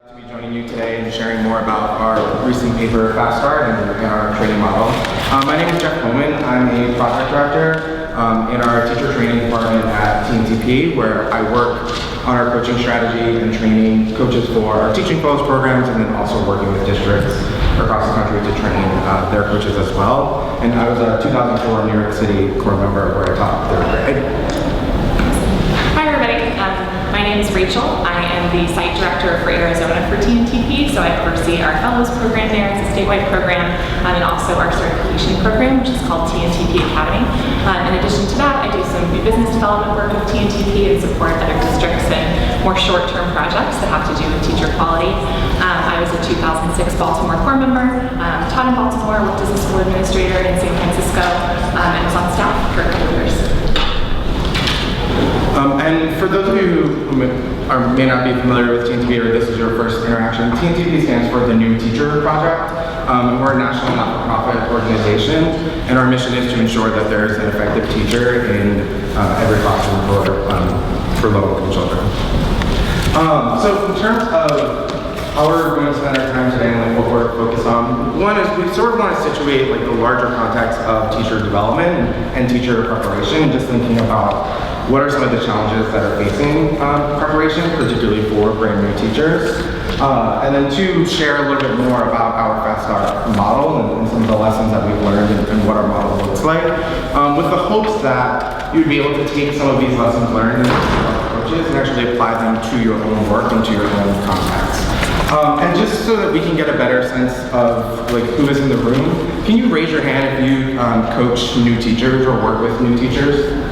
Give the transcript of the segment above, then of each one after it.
To be joining you today and sharing more about our recent paper, Fast Start, and our training model. My name is Jeff Coleman. I'm a project director in our teacher training department at TNTP, where I work on our coaching strategy and training coaches for our Teaching Fellows programs, and then also working with districts across the country to train their coaches as well. And I was a 2004 New York City Corps member where I taught third grade. Hi everybody, my name is Rachel. I am the site director for Arizona for TNTP, so I oversee our Fellows program there. It's a statewide program, and also our certification program, which is called TNTP Academy. In addition to that, I do some new business development work with TNTP and support other districts in more short-term projects that have to do with teacher quality. I was a 2006 Baltimore Corps member, taught in Baltimore, worked as a school administrator in San Francisco, and was on staff for a couple of years. And for those of you who may not be familiar with TNTP, or this is your first interaction, TNTP stands for the New Teacher Project. And we're a national not-for-profit organization, and our mission is to ensure that there's an effective teacher in every classroom for low-income children. So in terms of how we're going to spend our time today and what we're focused on, one is we sort of want to situate the larger context of teacher development and teacher preparation, and just thinking about what are some of the challenges that are facing preparation, particularly for brand new teachers. And then two, share a little bit more about our Fast Start model and some of the lessons that we've learned and what our model looks like, with the hopes that you'd be able to take some of these lessons learned and approaches and actually apply them to your own work and to your own context. And just so that we can get a better sense of who is in the room, can you raise your hand if you coach new teachers or work with new teachers?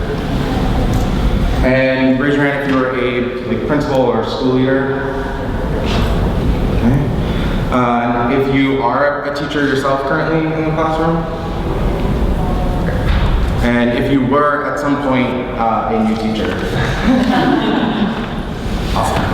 And raise your hand if you're a principal or school leader. Okay. If you are a teacher yourself currently in the classroom. And if you were at some point a new teacher. Awesome.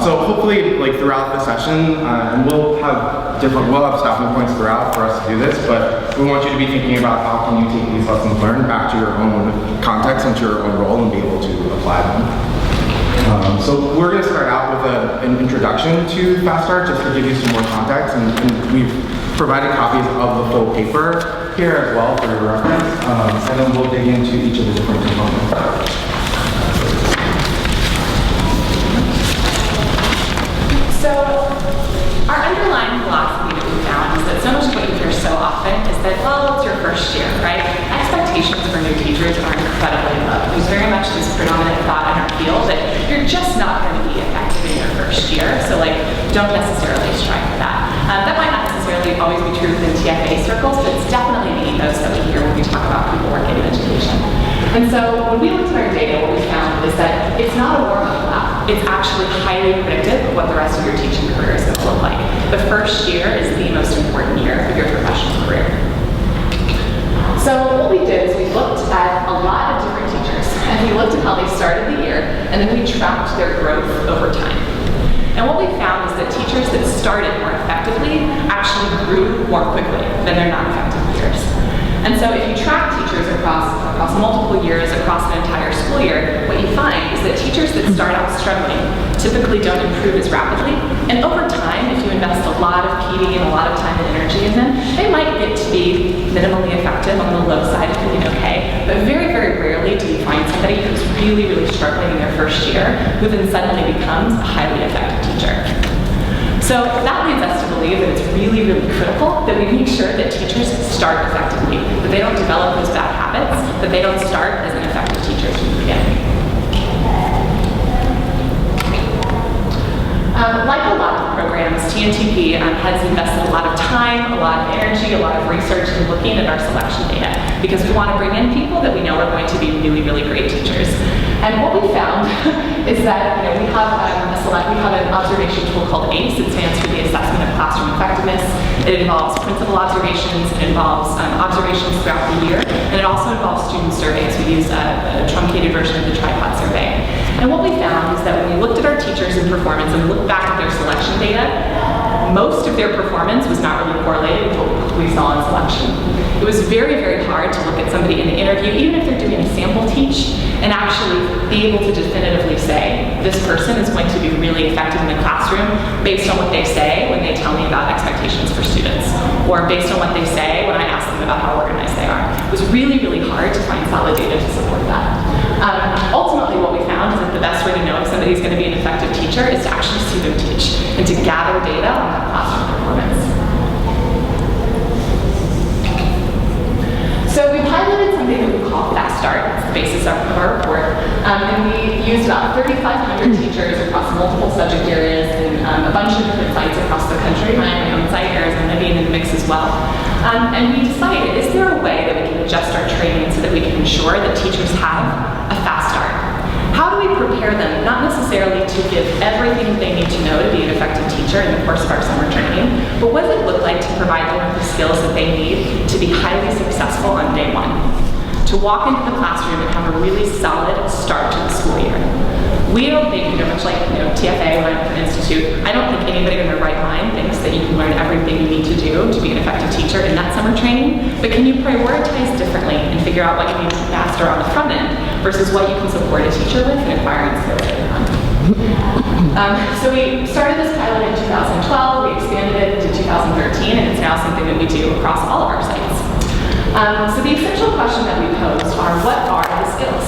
So hopefully, throughout the session, and we'll have stopping points throughout for us to do this, but we want you to be thinking about how can you take these lessons learned back to your own context and to your own role and be able to apply them. So we're going to start out with an introduction to Fast Start, just to give you some more context, and we've provided copies of the full paper here as well for your reference, and then we'll dig into each of the different components. So, our underlying philosophy that we found is that so much of what you hear so often is that, well, it's your first year, right? Expectations for new teachers are incredibly low. There's very much this predominant thought in our field that you're just not going to be effective in your first year, so don't necessarily strive for that. That might not necessarily always be true within TFA circles, but it's definitely an ethos that we hear when we talk about people working in education. And so when we looked at our data, what we found is that it's not a warm-up lab. It's actually highly predictive of what the rest of your teaching career is going to look like. The first year is the most important year of your professional career. So what we did is we looked at a lot of different teachers, and we looked at how they started the year, and then we tracked their growth over time. And what we found is that teachers that started more effectively actually grew more quickly than their non-effective peers. And so if you track teachers across multiple years, across an entire school year, what you find is that teachers that start out struggling typically don't improve as rapidly. And over time, if you invest a lot of PD and a lot of time and energy in them, they might get to be minimally effective on the low side of being okay. But very, very rarely do you find somebody who's really, really struggling in their first year who then suddenly becomes a highly effective teacher. So that leads us to believe that it's really, really critical that we make sure that teachers start effectively, that they don't develop those bad habits, that they don't start as an effective teacher from the beginning. Like a lot of programs, TNTP has invested a lot of time, a lot of energy, a lot of research in looking at our selection data, because we want to bring in people that we know are going to be really, really great teachers. And what we found is that we have an observation tool called ACE. It stands for the Assessment of Classroom Effectiveness. It involves principal observations, it involves observations throughout the year, and it also involves student surveys. We use a truncated version of the tripod survey. And what we found is that when we looked at our teachers and performance and we looked back at their selection data, most of their performance was not really correlated with what we saw in selection. It was very, very hard to look at somebody in the interview, even if they're doing a sample teach, and actually be able to definitively say this person is going to be really effective in the classroom based on what they say when they tell me about expectations for students, or based on what they say when I ask them about how organized they are. It was really, really hard to find solid data to support that. Ultimately, what we found is that the best way to know if somebody's going to be an effective teacher is to actually see them teach and to gather data on that classroom performance. So we piloted something that we call Fast Start. It's the basis of our report. And we used about 3,500 teachers across multiple subject areas and a bunch of different sites across the country. My own site, Arizona, being in the mix as well. And we decided, is there a way that we can adjust our training so that we can ensure that teachers have a fast start? How do we prepare them, not necessarily to give everything they need to know to be an effective teacher in the course of our summer training, but what does it look like to provide them with the skills that they need to be highly successful on day one? To walk into the classroom and have a really solid start to the school year. We don't think, much like TFA, Ryan Institute, I don't think anybody in their right mind thinks that you can learn everything you need to do to be an effective teacher in that summer training, but can you prioritize differently and figure out what you need faster on the front end versus what you can support a teacher with in acquiring skills later on. So we started this pilot in 2012, we expanded it to 2013, and it's now something that we do across all of our sites. So the essential question that we posed are, what are the skills?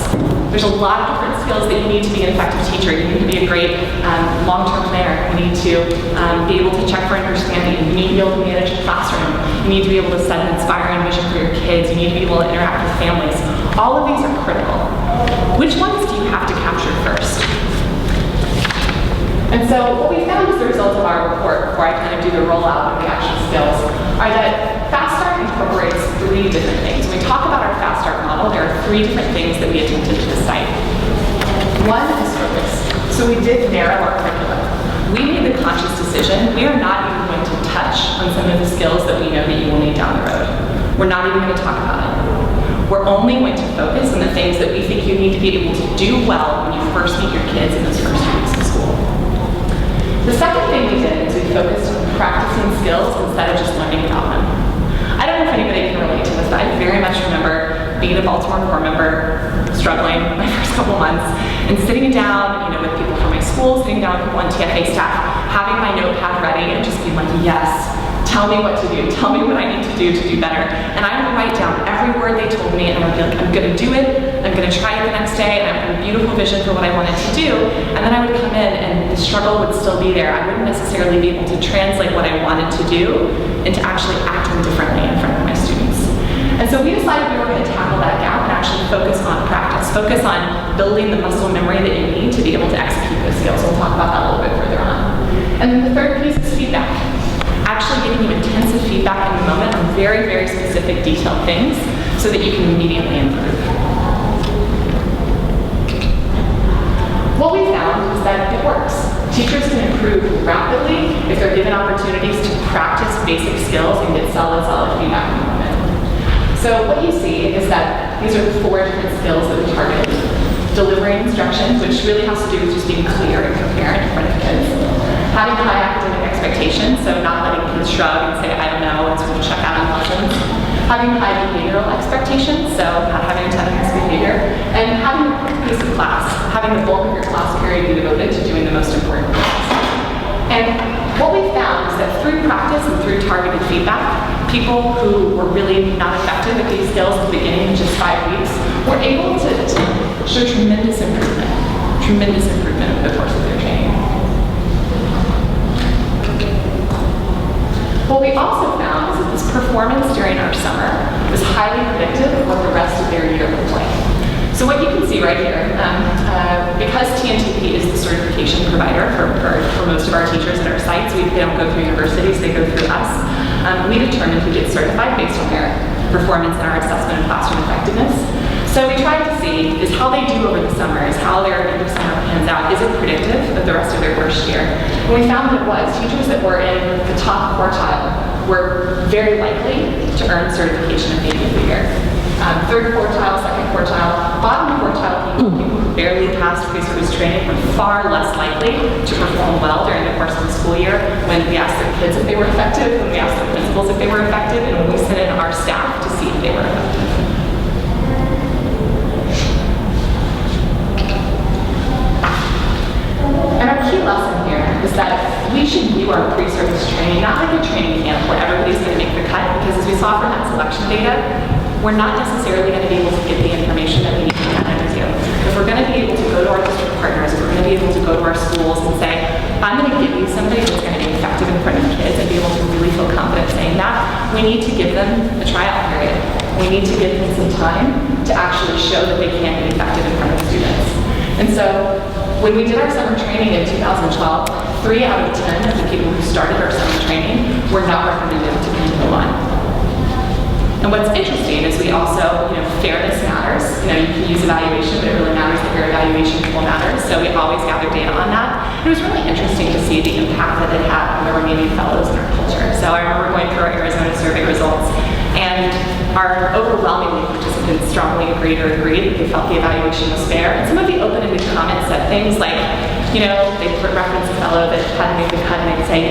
There's a lot of different skills that you need to be an effective teacher. You need to be a great long-term planner. You need to be able to check for understanding. You need to be able to manage a classroom. You need to be able to set an inspiring vision for your kids. You need to be able to interact with families. All of these are critical. Which ones do you have to capture first? And so what we found as a result of our report, before I kind of do the rollout of the actual skills, are that Fast Start incorporates 3 different things. When we talk about our Fast Start model, there are 3 different things that we attempted to decide. One is focus. So we did narrow our curriculum. We made the conscious decision, we are not even going to touch on some of the skills that we know that you will need down the road. We're not even going to talk about it. We're only going to focus on the things that we think you need to be able to do well when you first meet your kids in those first 2 weeks of school. The second thing we did is we focused on practicing skills instead of just learning about them. I don't know if anybody can relate to this, but I very much remember being a Baltimore Core member, struggling my first couple months, and sitting down, with people from my school, sitting down with people on TFA staff, having my notepad ready and just being like, yes, tell me what to do. Tell me what I need to do better. And I would write down every word they told me, and I would be like, I'm going to do it. I'm going to try it the next day, and I have a beautiful vision for what I wanted to do. And then I would come in, and the struggle would still be there. I wouldn't necessarily be able to translate what I wanted to do into actually acting differently in front of my students. And so we decided we were going to tackle that gap and actually focus on practice, focus on building the muscle memory that you need to be able to execute those skills. We'll talk about that a little bit further on. And then the third piece is feedback. Actually giving you intensive feedback in the moment on very, very specific, detailed things so that you can immediately improve. What we found is that it works. Teachers can improve rapidly if they're given opportunities to practice basic skills and get solid feedback in the moment. So what you see is that these are the 4 different skills that we targeted. Delivering instructions, which really has to do with just being clear and coherent in front of kids. Having high academic expectations, so not letting kids shrug and say, I don't know, and sort of check out on lessons. Having high behavioral expectations, so not having a ton of mixed behavior. And having a quick pace of class, having the bulk of your class period be devoted to doing the most important things. And what we found is that through practice and through targeted feedback, people who were really not effective at these skills at the beginning of just 5 weeks were able to show tremendous improvement over the course of their training. What we also found is that this performance during our summer was highly predictive of what the rest of their year looked like. So what you can see right here, because TNTP is the certification provider for most of our teachers at our sites, they don't go through universities, they go through us. We determined who gets certified based on their performance in our assessment of classroom effectiveness. So we tried to see is how they do over the summer, is how their end of summer pans out, is it predictive of the rest of their first year? And we found that it was. Teachers that were in the top quartile were very likely to earn certification at the end of the year. Third quartile, second quartile, bottom quartile people who barely passed pre-service training were far less likely to perform well during the course of the school year when we asked their kids if they were effective, when we asked their principals if they were effective, and when we sent in our staff to see if they were effective. service training, not like a training camp where everybody's going to make the cut, because as we saw from that selection data, we're not necessarily going to be able to get the information that we need to get an interview. If we're going to be able to go to our district partners, if we're going to be able to go to our schools and say, I'm going to give you somebody who's going to be effective in front of kids and be able to really feel confident saying that, we need to give them a trial period. We need to give them some time to actually show that they can be effective in front of students. And so when we did our summer training in 2012, 3 out of 10 of the people who started our summer training were not recommended to come to the line. And what's interesting is we also, fairness matters. You can use evaluation, but it really matters that your evaluation tool matters. So we always gather data on that. It was really interesting to see the impact that it had on the remaining fellows in our culture. So I remember going through our Arizona survey results, and our overwhelmingly participants strongly agreed that they felt the evaluation was fair. And some of the open-ended comments said things like, they put reference a fellow that hadn't made the cut, and they'd say,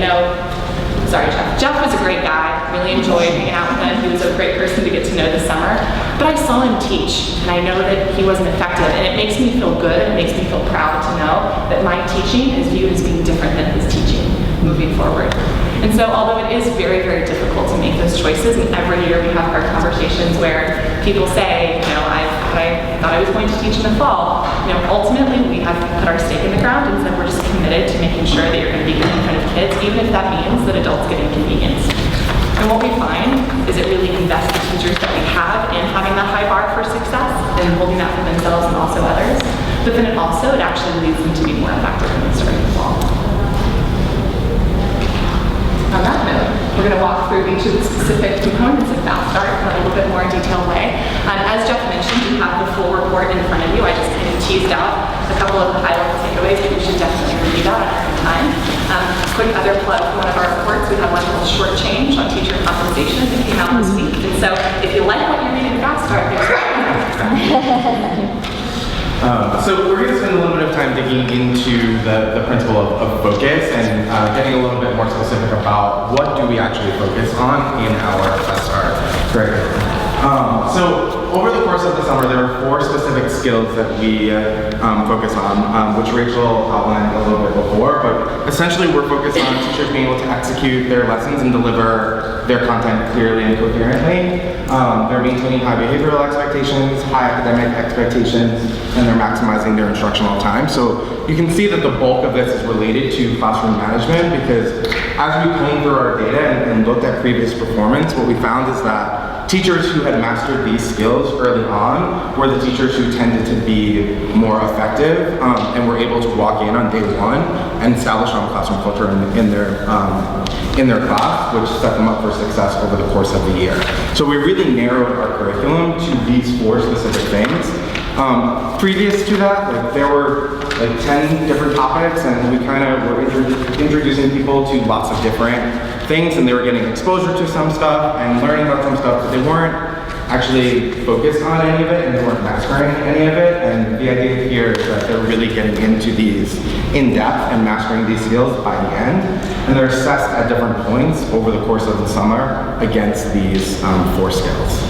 sorry, Jeff. Jeff was a great guy. Really enjoyed hanging out with him. He was a great person to get to know this summer. But I saw him teach, and I know that he wasn't effective. And it makes me feel good. It makes me feel proud to know that my teaching is viewed as being different than his teaching moving forward. And so, although it is very, very difficult to make those choices, and every year we have our conversations where people say, I thought I was going to teach in the fall. Ultimately, we have put our stake in the ground and said we're just committed to making sure that you're going to be good in front of kids, even if that means that adults get inconvenienced. And what we find is it really invests the teachers that we have in having that high bar for success and holding that for themselves and also others. But then it actually leads them to be more effective when they start in the fall. On that note, we're going to walk through each of the specific components of Fast Start in a little bit more detailed way. As Jeff mentioned, you have the full report in front of you. I just kind of teased out a couple of the high-level takeaways, but you should definitely review that at your time. Quick other plug for one of our reports, we have one called Short Change on teacher compensation that came out this week. And so if you like what you read in Fast Start, there's So we're going to spend a little bit of time digging into the principle of focus and getting a little bit more specific about what do we actually focus on in our SR curriculum. So over the course of the summer, there are 4 specific skills that we focus on, which Rachel outlined a little bit before, but essentially we're focused on teachers being able to execute their lessons and deliver their content clearly and coherently. They're maintaining high behavioral expectations, high academic expectations, and they're maximizing their instructional time. So you can see that the bulk of this is related to classroom management, because as we combed through our data and looked at previous performance, what we found is that teachers who had mastered these skills early on were the teachers who tended to be more effective and were able to walk in on day one and establish strong classroom culture in their class, which set them up for success over the course of the year. So we really narrowed our curriculum to these 4 specific things. Previous to that, there were 10 different topics, and we kind of were introducing people to lots of different things, and they were getting exposure to some stuff and learning about some stuff, but they weren't actually focused on any of it, and they weren't mastering any of it. And the idea here is that they're really getting into these in depth and mastering these skills by the end, and they're assessed at different points over the course of the summer against these 4 skills.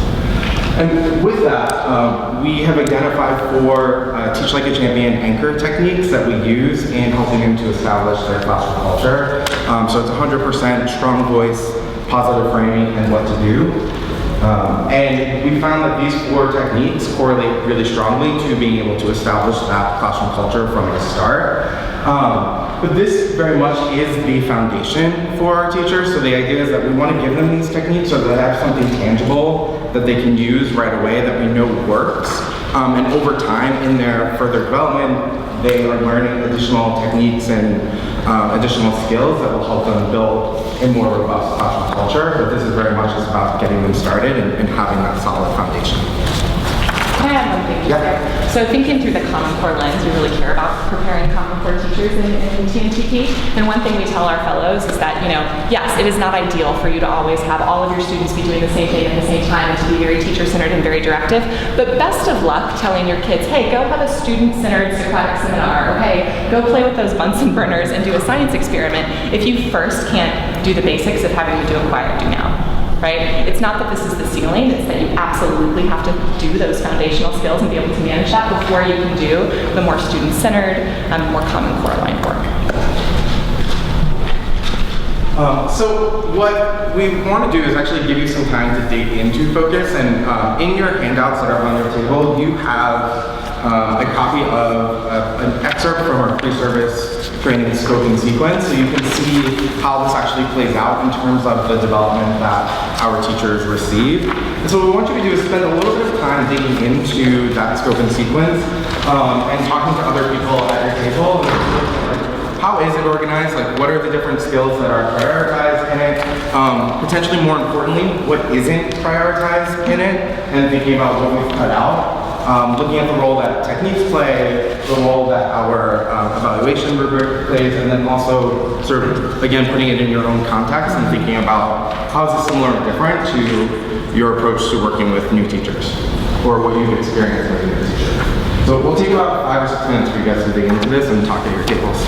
And with that, we have identified 4 Teach Like a Champion anchor techniques that we use in helping them to establish their classroom culture. So it's 100% strong voice, positive framing, and what to do. And we found that these 4 techniques correlate really strongly to being able to establish that classroom culture from the start. But this very much is the foundation for our teachers. So the idea is that we want to give them these techniques so that they have something tangible that they can use right away that we know works. And over time in their further development, they are learning additional techniques and additional skills that will help them build a more robust classroom culture. But this is very much just about getting them started and having that solid foundation. Can I add one thing? Yeah. So thinking through the Common Core lens, we really care about preparing Common Core teachers in TNTP. And one thing we tell our fellows is that, yes, it is not ideal for you to always have all of your students be doing the same thing at the same time and to be very teacher-centered and very directive. But best of luck telling your kids, hey, go have a student-centered Socratic seminar, or hey, go play with those Bunsen burners and do a science experiment if you first can't do the basics of having to do a quiet do now. Right? It's not that this is the ceiling, it's that you absolutely have to do those foundational skills and be able to manage that before you can do the more student-centered, more Common Core aligned work. So what we want to do is actually give you some time to dig into Focus, and in your handouts that are on your table, you have a copy of an excerpt from our pre-service training scoping sequence, so you can see how this actually plays out in terms of the development that our teachers receive. And so what we want you to do is spend a little bit of time digging into that scoping sequence and talking to other people at your table. How is it organized? Like, what are the different skills that are prioritized in it? Potentially more importantly, what isn't prioritized in it? And thinking about what we've cut out. Looking at the role that techniques play, the role that our evaluation rubric plays, and then also sort of, again, putting it in your own context and thinking about how is this similar or different to your approach to working with new teachers, or what you've experienced with a new teacher. So we'll take about 5 or 6 minutes for you guys to dig into this and talk at your tables.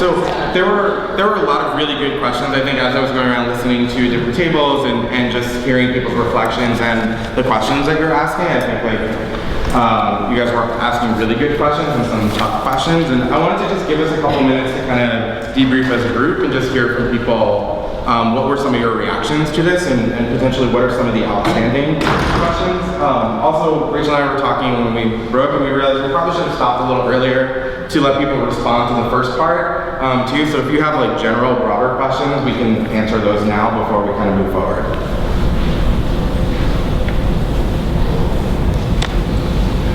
So there were a lot of really good questions, I think, as I was going around listening to different tables and just hearing people's reflections and the questions that you're asking. I think you guys were asking really good questions and some tough questions, and I wanted to just give us a couple minutes to kind of debrief as a group and just hear from people what were some of your reactions to this, and potentially what are some of the outstanding questions. Also, Rachel and I were talking when we broke, and we realized we probably should have stopped a little earlier to let people respond to the first part too. So if you have like general, broader questions, we can answer those now before we kind of move forward.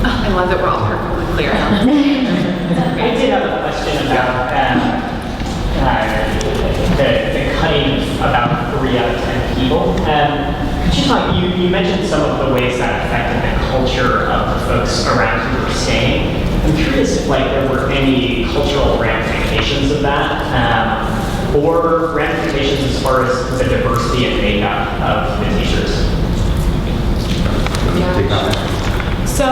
I love that we're all perfectly clear. I did have a question about the cutting about 3 out of 10 people. Could you talk, you mentioned some of the ways that affected the culture of the folks around who were staying. I'm curious if there were any cultural ramifications of that, or ramifications as far as the diversity and makeup of the teachers. So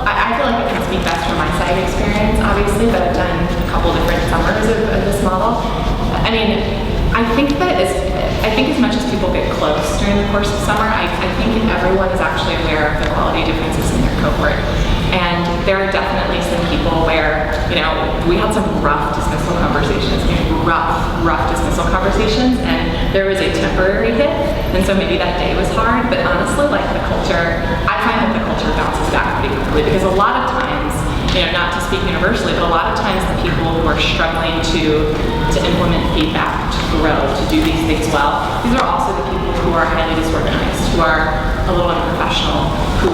I feel like I can speak best from my side experience, obviously, but I've done a couple different summers of this model. I mean, I think as much as people get close during the course of summer, I think everyone is actually aware of the quality differences in their cohort. And there are definitely some people where, we had some rough dismissal conversations, rough dismissal conversations, and there was a temporary hit, and so maybe that day was hard, but honestly, the culture, I find that the culture bounces back pretty quickly, because a lot of times, not to speak universally, but a lot of times the people who are struggling to implement feedback, to grow, to do these things well, these are also the people who are highly disorganized, who are a little unprofessional, who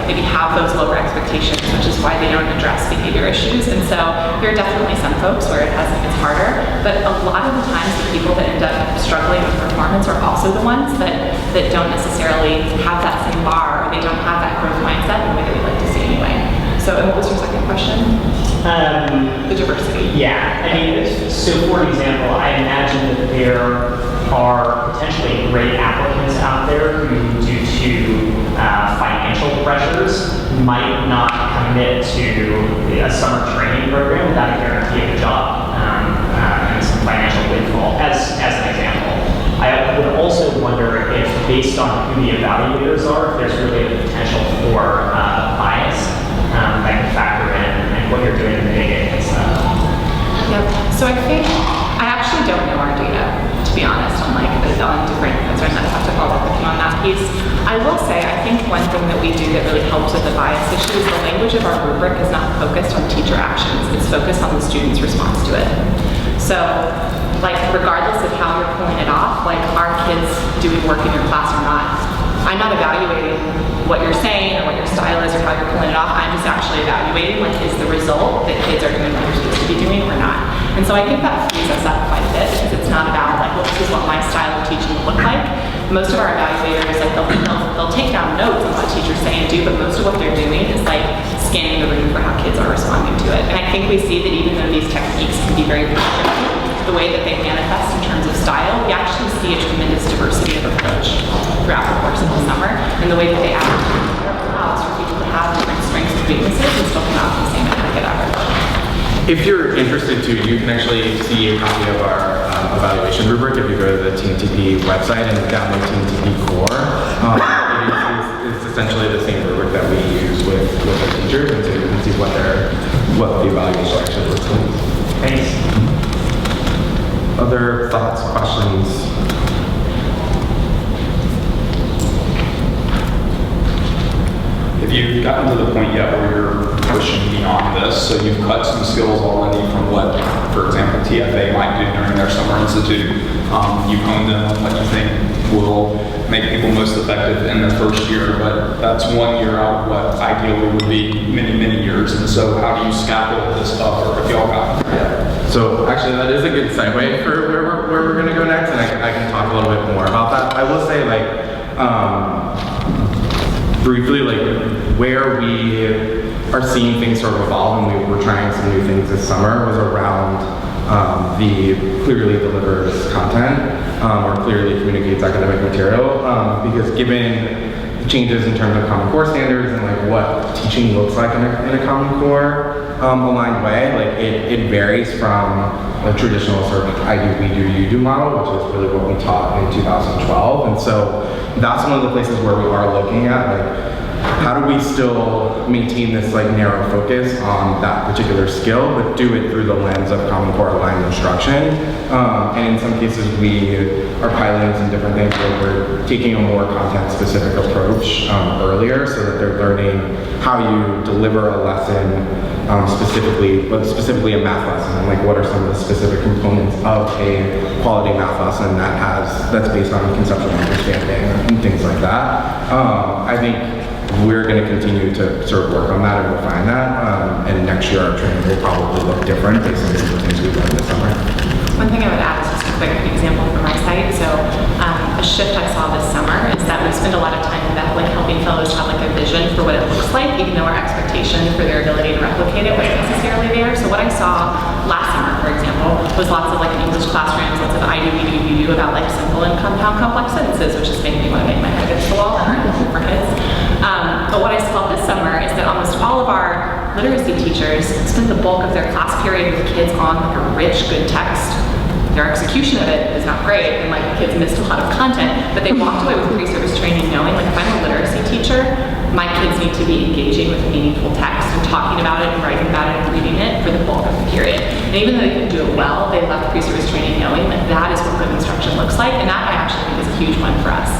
maybe have those lower expectations, which is why they don't address behavior issues. And so there are definitely some folks where it's harder, but a lot of the times the people that end up struggling with performance are also the ones that don't necessarily have that same bar, or they don't have that growth mindset in the way that we like to see anyway. So, and what was your second question? The diversity. Yeah, I mean, so for example, I imagine that there are potentially great applicants out there who, due to financial pressures, might not commit to a summer training program without a guarantee of a job and some financial windfall, as an example. I would also wonder if, based on who the evaluators are, if there's really a potential for bias that can factor in and what you're doing to mitigate against that. Yep. So I think I actually don't know our data, to be honest, on different concerns. I have to follow up with you on that piece. I will say, I think one thing that we do that really helps with the bias issue is the language of our rubric is not focused on teacher actions. It's focused on the student's response to it. So, regardless of how you're pulling it off, are kids doing work in your class or not? I'm not evaluating what you're saying or what your style is or how you're pulling it off. I'm just actually evaluating is the result that kids are doing what they're supposed to be doing or not. And so I think that frees us up quite a bit, because it's not about well, this is what my style of teaching will look like. Most of our evaluators, they'll take down notes on what teachers say and do, but most of what they're doing is scanning the room for how kids are responding to it. And I think we see that even though these techniques can be very prescriptive, the way that they manifest in terms of style, we actually see a tremendous diversity of approach throughout the course of the summer, and the way that they allows for people to have different strengths and weaknesses and still come out with the same aggregate average. If you're interested too, you can actually see a copy of our evaluation rubric if you go to the TNTP website and download TNTP Core. It's essentially the same rubric that we use with our teachers, and so you can see what the evaluation actually looks like. Thanks. Other thoughts, questions? Have you gotten to the point yet where you're pushing beyond this? So you've cut some skills already from what, for example, TFA might do during their summer institute. You've honed in on what you think will make people most effective in their first year, but that's 1 year out of what ideally would be many, many years. And so how do you scaffold this up, or if y'all got it? Yeah. So actually that is a good segue for where we're gonna go next, and I can talk a little bit more about that. I will say, like, briefly, like, where we are seeing things sort of evolve, and we were trying some new things this summer, was around the clearly delivers content, or clearly communicates academic material, because given changes in terms of Common Core standards and like what teaching looks like in a Common Core aligned way, like it varies from a traditional sort of I do, we do, you do model, which is really what we taught in 2012. And so that's one of the places where we are looking at, like, how do we still maintain this like narrow focus on that particular skill, but do it through the lens of Common Core aligned instruction? And in some cases we are piloting some different things where we're taking a more content specific approach earlier, so that they're learning how you deliver a lesson specifically a math lesson, and like what are some of the specific components of a quality math lesson that's based on conceptual understanding and things like that. I think we're going to continue to sort of work on that and refine that, and next year our training will probably look different based on some of the things we've learned this summer. One thing I would add is just a quick example from my site. So a shift I saw this summer is that we spend a lot of time like helping fellows have like a vision for what it looks like, even though our expectation for their ability to replicate it wasn't necessarily there. So what I saw last summer, for example, was lots of like English classrooms, lots of I do, we do, you do about like simple and compound complex sentences, which just made me want to make my head against the wall and aren't looking for kids. But what I saw this summer is that almost all of our literacy teachers spent the bulk of their class period with kids on like a rich, good text. Their execution of it is not great, and like the kids missed a lot of content, but they walked away with pre-service training knowing, like, if I'm a literacy teacher, my kids need to be engaging with meaningful text and talking about it and writing about it and reading it for the bulk of the period. And even though they couldn't do it well, they left pre-service training knowing that that is what good instruction looks like, and that I actually think is a huge one for us.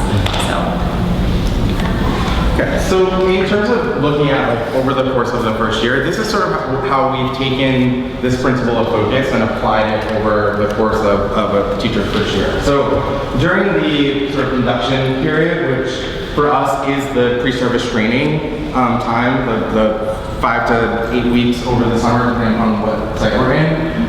Okay, so in terms of looking at like over the course of the first year, this is sort of how we've taken this principle of focus and applied it over the course of a teacher's first year. So during the sort of induction period, which for us is the pre-service training time, the 5 to 8 weeks over the summer, depending on what site we're in,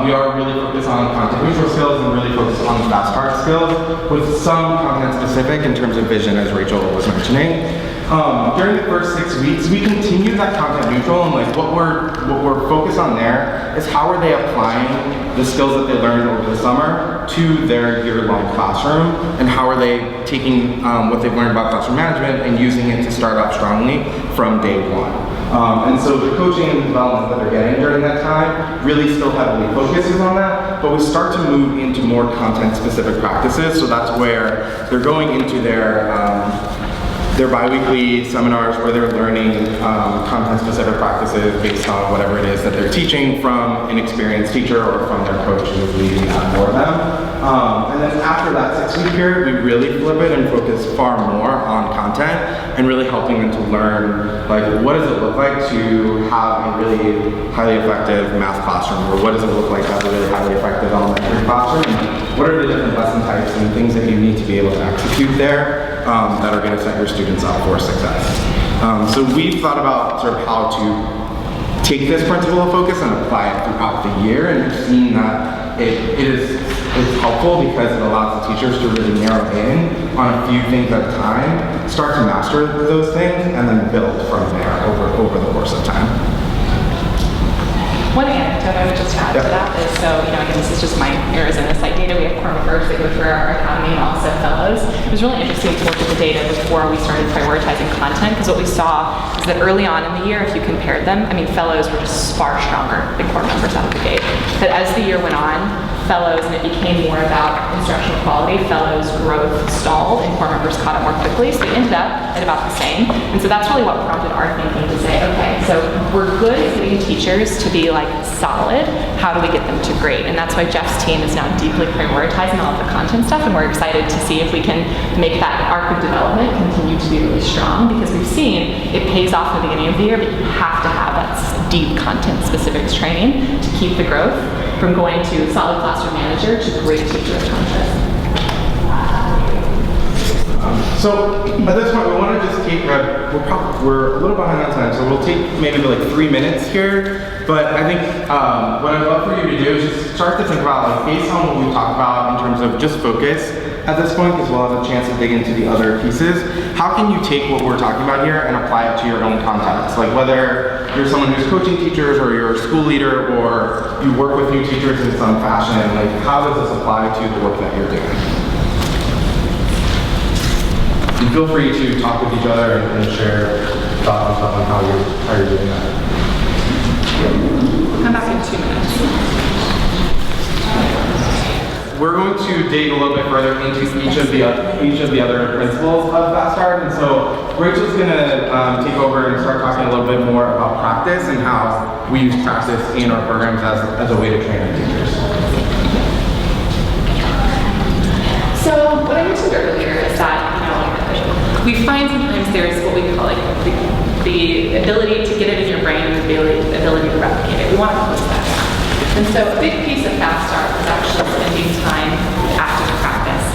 we are really focused on content neutral skills and really focused on fast start skills, with some content specific in terms of vision, as Rachel was mentioning. During the first 6 weeks, we continue that content neutral, and like what we're focused on there is how are they applying the skills that they learned over the summer to their year-long classroom, and how are they taking what they've learned about classroom management and using it to start off strongly from day one. And so the coaching and development that they're getting during that time really still heavily focuses on that, but we start to move into more content-specific practices, so that's where they're going into their bi-weekly seminars where they're learning content-specific practices based on whatever it is that they're teaching from an experienced teacher or from their coach who's leading that for them. And then after that 6-week period, we really flip it and focus far more on content and really helping them to learn, like, what does it look like to have a really highly effective math classroom, or what does it look like to have a really highly effective elementary classroom, and what are the different lesson types and things that you need to be able to execute there that are going to set your students up for success. So we've thought about sort of how to take this principle of focus and apply it throughout the year, and we've seen that it's helpful because it allows the teachers to really narrow in on a few things at a time, start to master those things, and then build from there over the course of time. One anecdote I would just add to that is, so, again, this is just my Arizona site data. We have core members that go through our academy and also fellows. It was really interesting to look at the data before we started prioritizing content, because what we saw is that early on in the year, if you compared them, fellows were just far stronger than core members out of the gate. But as the year went on, fellows and it became more about instructional quality, fellows' growth stalled and core members caught up more quickly. So we ended up at about the same. And so that's really what prompted our thinking to say, okay, so we're good at getting teachers to be like solid. How do we get them to great? And that's why Jeff's team is now deeply prioritizing all of the content stuff, and we're excited to see if we can make that arc of development continue to be really strong, because we've seen it pays off in the beginning of the year, but you have to have that deep content specifics training to keep the growth from going to solid classroom manager to great teacher of content. So at this point, we want to just keep, we're a little behind on time, so we'll take maybe like 3 minutes here. But I think what I'd love for you to do is just start to think about, like, based on what we've talked about in terms of just focus at this point, because we'll have a chance to dig into the other pieces. How can you take what we're talking about here and apply it to your own context? Like whether you're someone who's coaching teachers, or you're a school leader, or you work with new teachers in some fashion, like how does this apply to the work that you're doing? And feel free to talk with each other and share thoughts and stuff on how you're doing that. Come back in 2 minutes. We're going to dig a little bit further into each of the other principles of Fast Start, and so Rachel's going to take over and start talking a little bit more about practice and how we use practice in our programs as a way to train our teachers. So what I mentioned earlier is that, we find sometimes there's what we call like the ability to get it in your brain and the ability to replicate it. We want to close that gap. And so a big piece of Fast Start is actually spending time with active practice.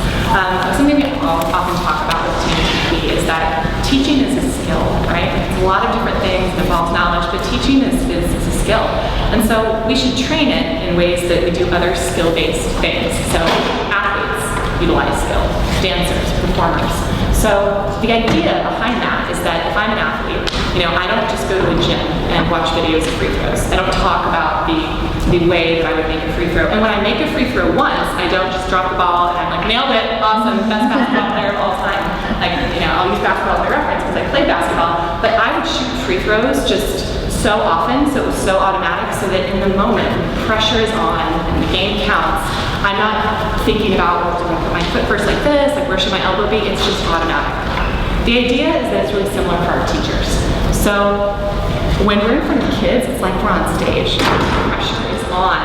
Something we often talk about with TNTP is that teaching is a skill, right? It's a lot of different things, it involves knowledge, but teaching is a skill. And so we should train it in ways that we do other skill-based things. So athletes utilize skill, dancers, performers. So the idea behind that is that if I'm an athlete, I don't just go to a gym and watch videos of free throws. I don't talk about the way that I would make a free throw. And when I make a free throw once, I don't just drop the ball and I'm like, nailed it, awesome, best basketball player of all time. Like, I'll use basketball as a reference because I played basketball, but I would shoot free throws just so often, so it was so automatic, so that in the moment, when pressure is on and the game counts, I'm not thinking about, well, do I put my foot first like this, like where should my elbow be? It's just automatic. The idea is that it's really similar for our teachers. So when we're in front of kids, it's like we're on stage. Pressure is on.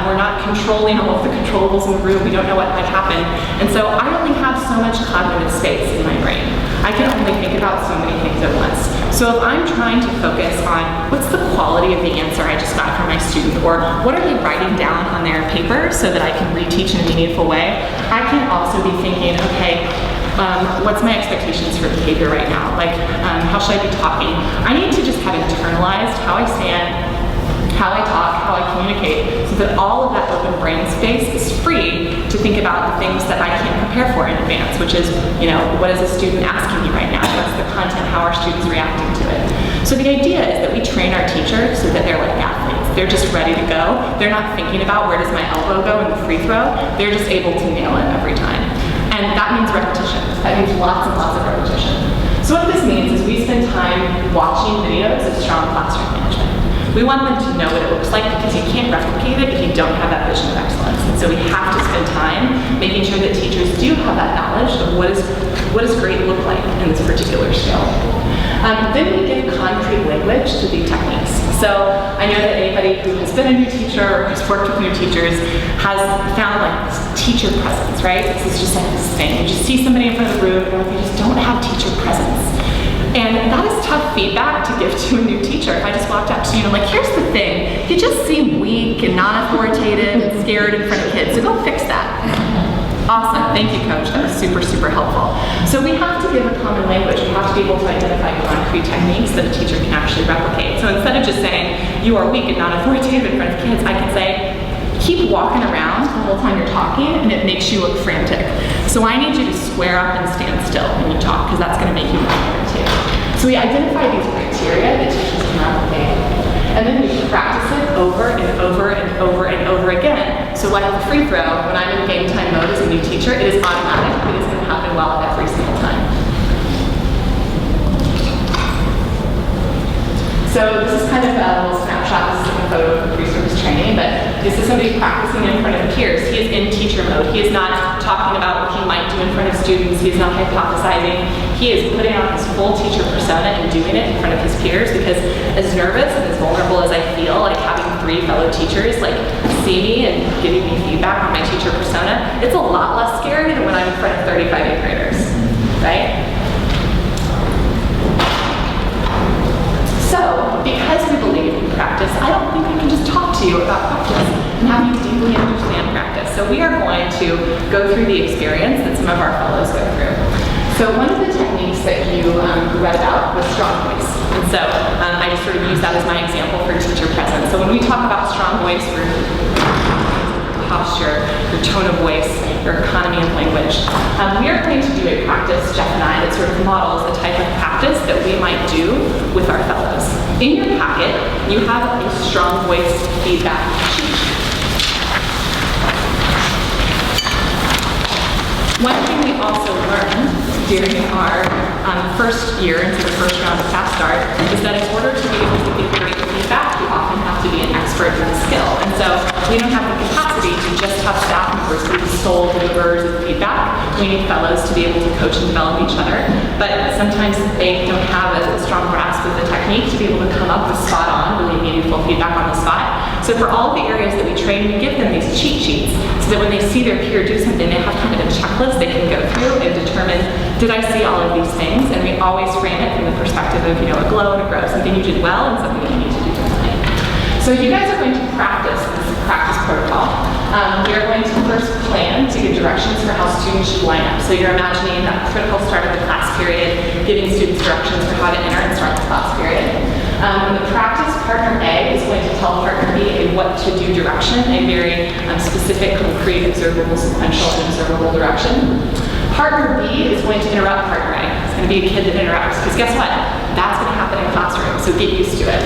We're not controlling all of the controllables in the room. We don't know what might happen. And so I only have so much cognitive space in my brain. I can only think about so many things at once. So if I'm trying to focus on what's the quality of the answer I just got from my student, or what are they writing down on their paper so that I can reteach in a meaningful way, I can also be thinking, okay, what's my expectations for behavior right now? Like, how should I be talking? I need to just have internalized how I stand, how I talk, how I communicate, so that all of that open brain space is free to think about the things that I can't prepare for in advance, which is, what is a student asking me right now? What's the content? How are students reacting to it? So the idea is that we train our teachers so that they're like athletes. They're just ready to go. They're not thinking about where does my elbow go in the free throw. They're just able to nail it every time. And that means repetition. That means lots and lots of repetition. So what this means is we spend time watching videos of strong classroom management. We want them to know what it looks like, because you can't replicate it if you don't have that vision of excellence. And so we have to spend time making sure that teachers do have that knowledge of what does great look like in this particular skill. Then we give concrete language to the techniques. So I know that anybody who has been a new teacher or has worked with new teachers has found like this teacher presence, right? This is just like this thing. You just see somebody in front of the room and they just don't have teacher presence. And that is tough feedback to give to a new teacher. If I just walked up to you and I'm like, here's the thing, you just seem weak and non-authoritative and scared in front of kids, so go fix that. Awesome, thank you, coach, that was super, super helpful. So we have to give a common language. We have to be able to identify concrete techniques that a teacher can actually replicate. So instead of just saying, you are weak and non-authoritative in front of kids, I can say, keep walking around the whole time you're talking and it makes you look frantic. So I need you to square up and stand still when you talk, because that's gonna make you more irritated. So we identify these criteria that teachers can replicate, and then we practice it over and over and over and over again. So like the free throw, when I'm in game time mode as a new teacher, it is automatic. It is gonna happen well every single time. So this is kind of a little snapshot. This is a photo of free service training, but This is somebody practicing in front of peers. He is in teacher mode. He is not talking about what he might do in front of students. He is not hypothesizing. He is putting on his full teacher persona and doing it in front of his peers, because as nervous and as vulnerable as I feel, like having 3 fellow teachers like see me and giving me feedback on my teacher persona, it's a lot less scary than when I'm in front of 35 8th graders, right? So, because we believe in practice, I don't think I can just talk to you about practice and have you deeply understand practice. So we are going to go through the experience that some of our fellows go through. So one of the techniques that you read about was strong voice. And so I just sort of use that as my example for teacher presence. So when we talk about strong voice, we're posture, your tone of voice, your economy of language. We are going to do a practice, Jeff and I, that sort of models the type of practice that we might do with our fellows. In your packet, you have a strong voice feedback sheet. One thing we also learned during our first year into the first round of Fast Start is that in order to be able to give great feedback, you often have to be an expert in the skill. And so we don't have the capacity to just have staff members who are sole delivers of feedback. We need fellows to be able to coach and develop each other. But sometimes they don't have a strong grasp of the technique to be able to come up with spot on, really meaningful feedback on the spot. So for all of the areas that we train, we give them these cheat sheets so that when they see their peer do something, they have kind of a checklist they can go through and determine, did I see all of these things? And we always frame it from the perspective of, a glow and a grow, something you did well and something you need to do differently. So you guys are going to practice this practice protocol. We are going to first plan to give directions for how students should line up. So you're imagining that critical start of the class period, giving students directions for how to enter and start the class period. In the practice, partner A is going to tell partner B a what to do direction, a very specific, concrete, observable, sequential, and observable direction. Partner B is going to interrupt partner A. It's going to be a kid that interrupts, because guess what? That's going to happen in classroom, so get used to it.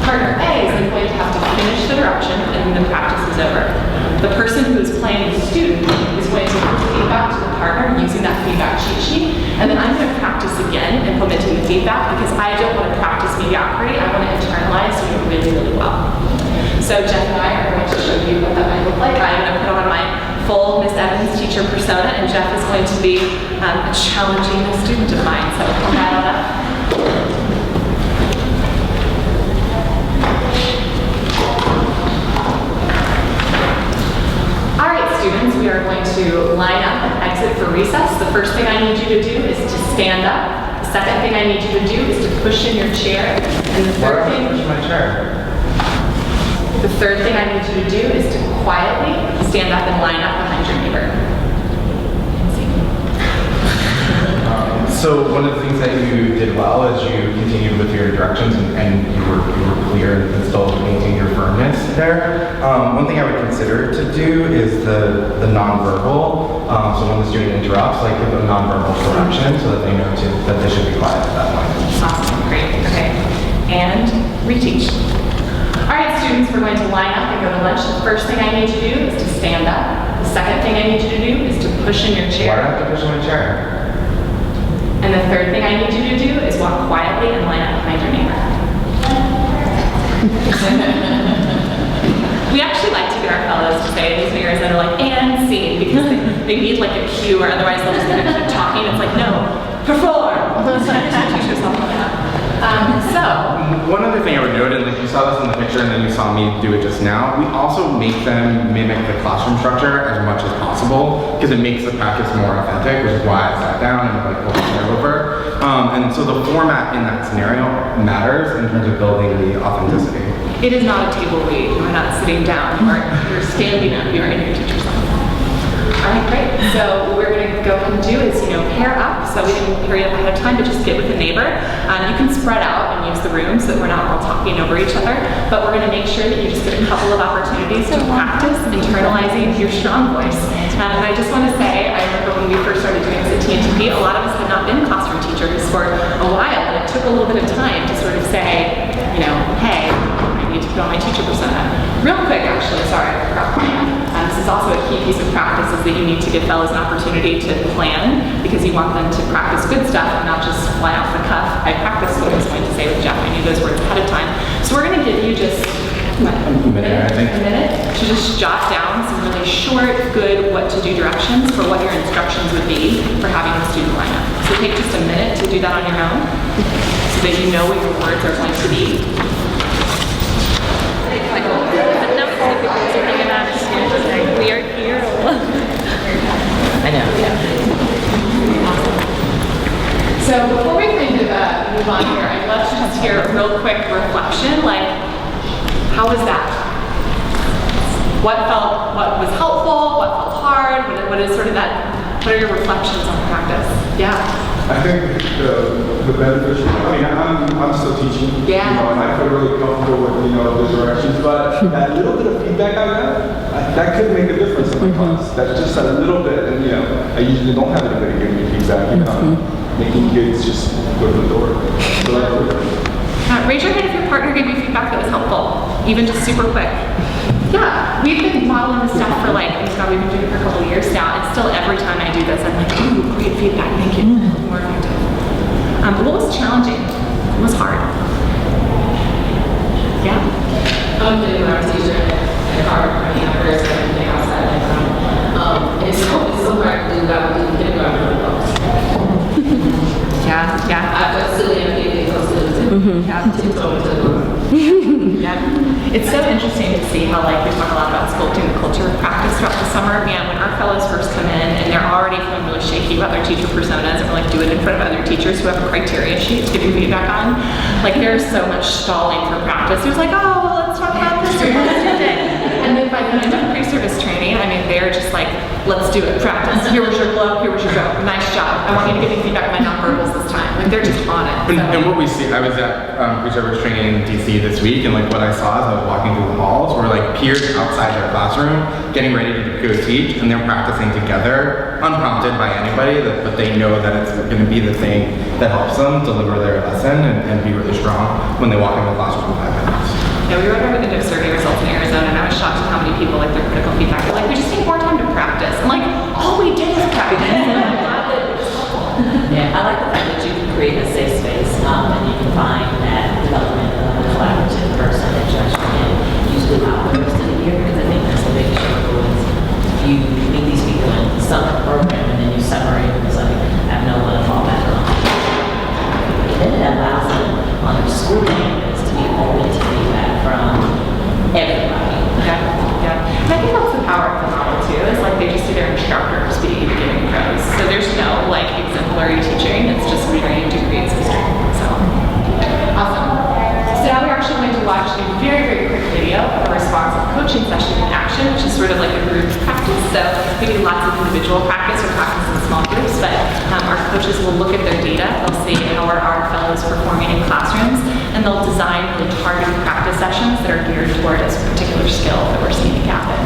Partner A is then going to have to finish the direction, and then the practice is over. The person who is playing the student is going to give feedback to the partner using that feedback cheat sheet, and then I'm going to practice again implementing the feedback, because I don't want to practice mediocrity, I want to internalize doing really, really well. So Jeff and I are going to show you what that might look like. I'm going to put on my full Miss Evans teacher persona, and Jeff is going to be challenging a student of mine, so come right on up. Students, we are going to line up and exit for recess. The first thing I need you to do is to stand up. The second thing I need you to do is to push in your chair. And the third thing, push my chair. The third thing I need you to do is to quietly stand up and line up behind your neighbor. So one of the things that you did well is you continued with your directions and you were clear and still maintained your firmness there. One thing I would consider to do is the nonverbal. So when the student interrupts, like give them nonverbal correction so that they know that they should be quiet at that point. Awesome, great, okay. And reteach. All right, students, we're going to line up and go to lunch. The first thing I need you to do is to stand up. The second thing I need you to do is to push in your chair. Why do I have to push my chair? And the third thing I need you to do is walk quietly and line up behind your neighbor. We actually like to get our fellows to say these fingers that are like, and scene, because they need like a cue, or otherwise they'll just keep talking. It's like, no, perform. Teach yourself on that. One other thing I would note, and like you saw this in the picture and then you saw me do it just now, we also make them mimic the classroom structure as much as possible because it makes the practice more authentic, which is why I sat down and like pulled my chair over. And so the format in that scenario matters in terms of building the authenticity. It is not a table read. You are not sitting down. You're standing up. You are in your teacher's office. All right, great. So what we're going to go ahead and do is, pair up. So we didn't pair you up ahead of time, but just get with a neighbor. You can spread out and use the room so that we're not all talking over each other. But we're going to make sure that you just get a couple of opportunities to practice internalizing your strong voice. And I just want to say, I remember when we first started doing this at TNTP, a lot of us had not been classroom teachers for a while, and it took a little bit of time to sort of say, hey, I need to put on my teacher persona. Real quick, actually, sorry, I forgot to plan. This is also a key piece of practice is that you need to give fellows an opportunity to plan because you want them to practice good stuff and not just fly off the cuff. I practiced what I was going to say with Jeff. I knew those words ahead of time. So we're going to give you just A minute, I think. A minute to just jot down some really short, good what to do directions for what your instructions would be for having a student line up. So take just a minute to do that on your own so that you know what your words are going to be. We are here. I know. So before we kind of move on here, I'd love to just hear a real quick reflection, like, how was that? What was helpful? What felt hard? What is sort of that, what are your reflections on practice? Yeah. I think the beneficial, I mean, I'm still teaching, Yeah. and I feel really comfortable with, the directions, but that little bit of feedback I got, that could make a difference in my class. That's just a little bit, and I usually don't have anybody give me feedback, making kids just go to the door. So Raise your hand if your partner gave you feedback that was helpful, even just super quick. Yeah, we've been modeling this stuff for we've been doing it for a couple of years now, and still every time I do this, I'm like, ooh, great feedback, thank you, more effective. But what was challenging? What was hard? Yeah. I'm getting my teacher at Harvard, first everything outside it's so hard to do that with kindergarten adults. Yeah. I've got silly and baby students and have to go to the Yeah. It's so interesting to see how we talk a lot about sculpting the culture of practice throughout the summer. Man, when our fellows first come in and they're already feeling really shaky about their teacher personas and we're do it in front of other teachers who have a criteria sheet to give you feedback on, there's so much stalling for practice. It was let's talk about this or let's do that. And then by the end of pre-service training, they're just let's do it, practice. Here was your glove, here was your go. Nice job. I want you to give me feedback on my nonverbals this time. They're just on it. And what we see, I was at pre-service training in DC this week, and what I saw as I was walking through the halls were peers outside their classroom getting ready to go teach, and they're practicing together, unprompted by anybody, but they know that it's going to be the thing that helps them deliver their lesson and be really strong when they walk in the classroom in 5 minutes. Yeah, we wrote our end of survey results in Arizona, and I was shocked at how many people their critical feedback. They're we just need more time to practice. I'm all we did is practice. Yeah, I like the fact that you can create a safe space and you can find that development of a collaborative person that judgment can usually out the rest of the year, because I think that's the big struggle is you meet these people in the summer program and then you separate them. It's I have no one to fall back on. And then it allows them on their school campus to be open to feedback from everybody. Yeah. And I think that's the power of the model too, is they just see their instructors be giving pros. So there's no exemplary teaching, it's just trying to create some strength. So awesome. So now we're actually going to watch a very, very quick video of a responsive coaching session in action, which is sort of a group practice. So we do lots of individual practice or practice in small groups, but our coaches will look at their data, they'll see how are our fellows performing in classrooms, and they'll design really targeted practice sessions that are geared toward a particular skill that we're seeing a gap in.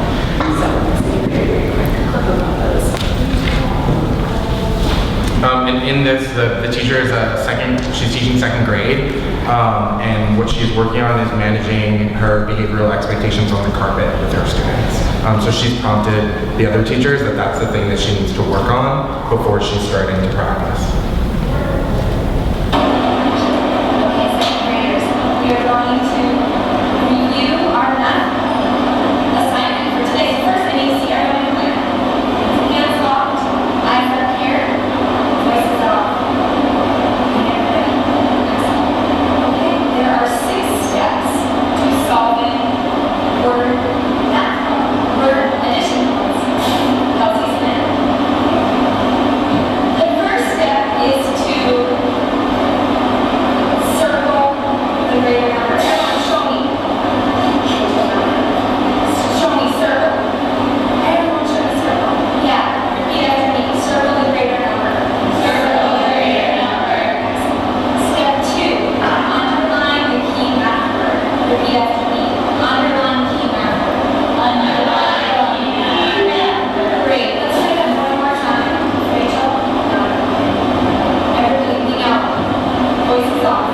So let's see a very, very quick clip about those. And in this, the teacher is she's teaching second grade, and what she's working on is managing her behavioral expectations on the carpet with her students. So she's prompted the other teachers that that's the thing that she needs to work on before she's starting to practice. We are going to review our math assignment for today. First, I need to see everyone clear. Hands locked, eyes up here, voices off. Okay, there are 6 steps to solving word addition. Kelsey's in. The first step is to circle the greater number. Everyone show me. Show me circle. Everyone show me circle. Yeah, repeat after me. Circle the greater number. Circle the greater number. Step 2, underline the key math word. Repeat after me. Underline key math word. Underline key math word. Great. Let's try that one more time. Rachel? No. Everybody out. Voices off.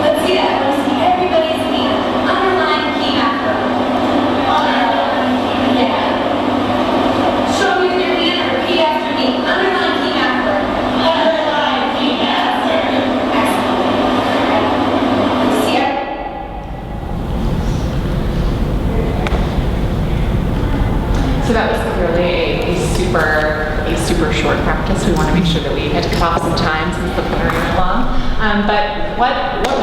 Let's see that. Let's see everybody's hand. Underline key math word. Yeah. Show me with your hand and repeat after me. Underline key math word. Underline key math word. Excellent. so we want to make sure that we had to cut off some time since the winter is long. But what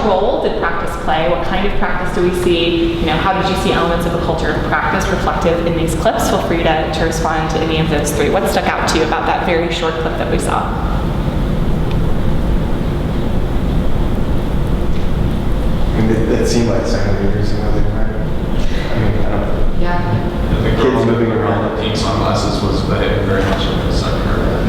role did practice play? What kind of practice do we see? How did you see elements of a culture of practice reflective in these clips? Feel free to respond to any of those three. What stuck out to you about that very short clip that we saw? It seemed like second graders, they were, I don't know. Yeah. I think Kids moving around. Pink sunglasses was behaving very much like a second grader.